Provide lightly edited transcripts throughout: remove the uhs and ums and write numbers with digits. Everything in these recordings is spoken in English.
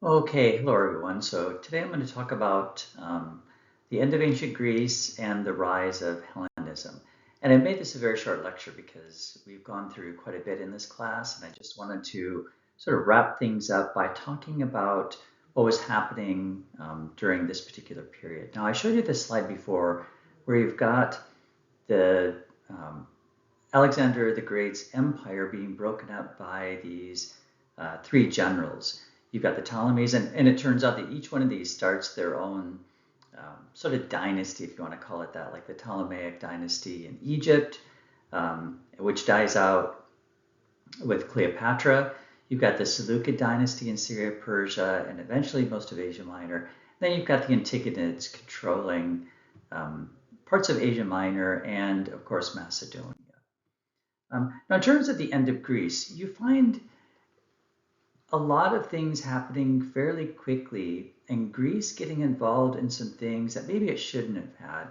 Okay, hello everyone. So today I'm going to talk about the end of ancient Greece and the rise of Hellenism. And I made this a very short lecture because we've gone through quite a bit in this class, and I just wanted to sort of wrap things up by talking about what was happening during this particular period. Now, I showed you this slide before where you've got the Alexander the Great's empire being broken up by these three generals. You've got the Ptolemies, and it turns out that each one of these starts their own sort of dynasty, if you want to call it that, like the Ptolemaic dynasty in Egypt, which dies out with Cleopatra. You've got the Seleucid dynasty in Syria, Persia, and eventually most of Asia Minor. Then you've got the Antigonads controlling parts of Asia Minor and, of course, Macedonia. Now, in terms of the end of Greece, you find a lot of things happening fairly quickly, and Greece getting involved in some things that maybe it shouldn't have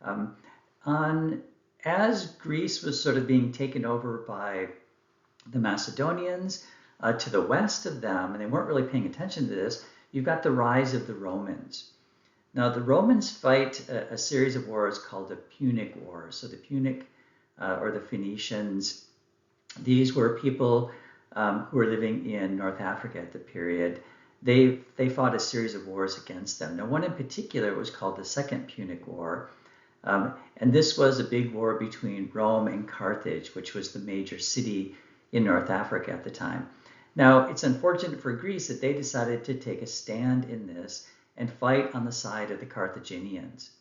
had. As Greece was sort of being taken over by the Macedonians, to the west of them, and they weren't really paying attention to this, you've got the rise of the Romans. Now, the Romans fight a series of wars called the Punic Wars. So the Punic or the Phoenicians, these were people who were living in North Africa at the period. They fought a series of wars against them. Now, one in particular was called the Second Punic War. And this was a big war between Rome and Carthage, which was the major city in North Africa at the time. Now, it's unfortunate for Greece that they decided to take a stand in this and fight on the side of the Carthaginians.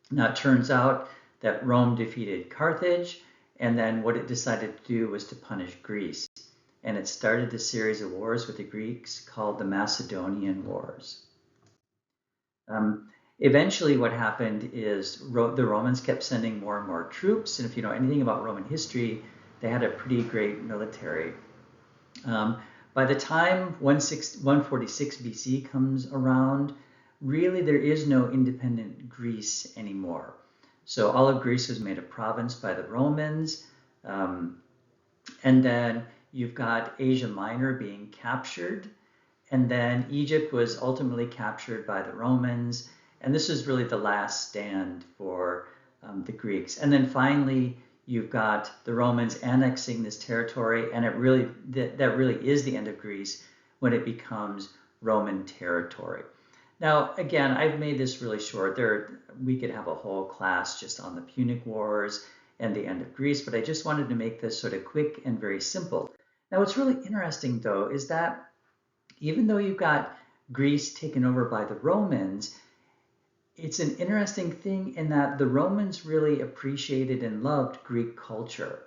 Now, it turns out that Rome defeated Carthage, and then what it decided to do was to punish Greece. And it started a series of wars with the Greeks called the Macedonian Wars. Eventually, what happened is the Romans kept sending more and more troops, and if you know anything about Roman history, they had a pretty great military. By the time 146 BC comes around, really there is no independent Greece anymore. So all of Greece was made a province by the Romans. And then you've got Asia Minor being captured. And then Egypt was ultimately captured by the Romans. And this is really the last stand for the Greeks. And then finally, you've got the Romans annexing this territory. And that really is the end of Greece when it becomes Roman territory. Now, again, I've made this really short. We could have a whole class just on the Punic Wars and the end of Greece, but I just wanted to make this sort of quick and very simple. Now, what's really interesting, though, is that even though you've got Greece taken over by the Romans, it's an interesting thing in that the Romans really appreciated and loved Greek culture.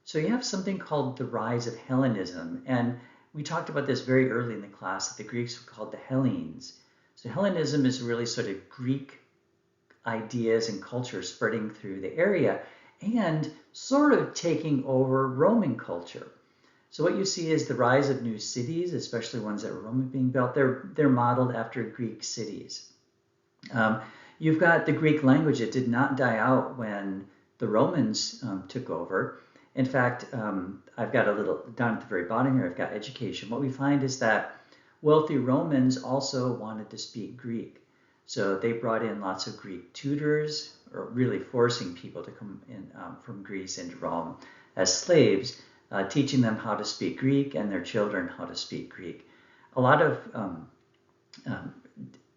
So you have something called the rise of Hellenism, and we talked about this very early in the class that the Greeks were called the Hellenes. So Hellenism is really sort of Greek ideas and culture spreading through the area and sort of taking over Roman culture. So what you see is the rise of new cities, especially ones that were Roman being built. They're modeled after Greek cities. You've got the Greek language. It did not die out when the Romans took over. In fact, I've got a little down at the very bottom here, I've got education. What we find is that wealthy Romans also wanted to speak Greek. So they brought in lots of Greek tutors, or really forcing people to come in from Greece into Rome as slaves, teaching them how to speak Greek and their children how to speak Greek. A lot of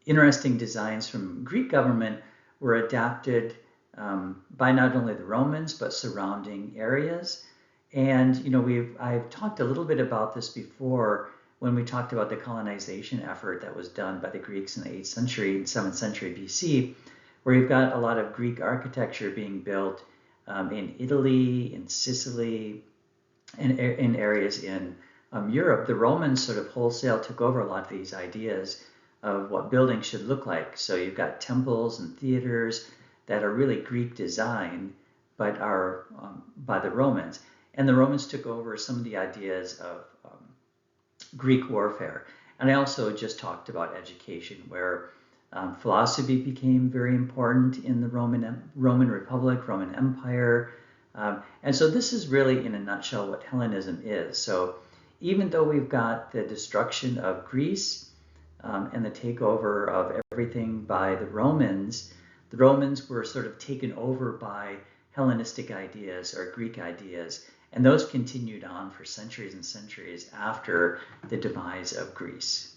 interesting designs from Greek government were adapted by not only the Romans, but surrounding areas. And, you know, I've talked a little bit about this before when we talked about the colonization effort that was done by the Greeks in the 8th century and 7th century BC, where you've got a lot of Greek architecture being built in Italy, in Sicily, and in areas in Europe. The Romans sort of wholesale took over a lot of these ideas of what buildings should look like. So you've got temples and theaters that are really Greek design, but are by the Romans. And the Romans took over some of the ideas of Greek warfare. And I also just talked about education, where philosophy became very important in the Roman Republic, Roman Empire. And so this is really, in a nutshell, what Hellenism is. So even though we've got the destruction of Greece, and the takeover of everything by the Romans were sort of taken over by Hellenistic ideas or Greek ideas, and those continued on for centuries and centuries after the demise of Greece.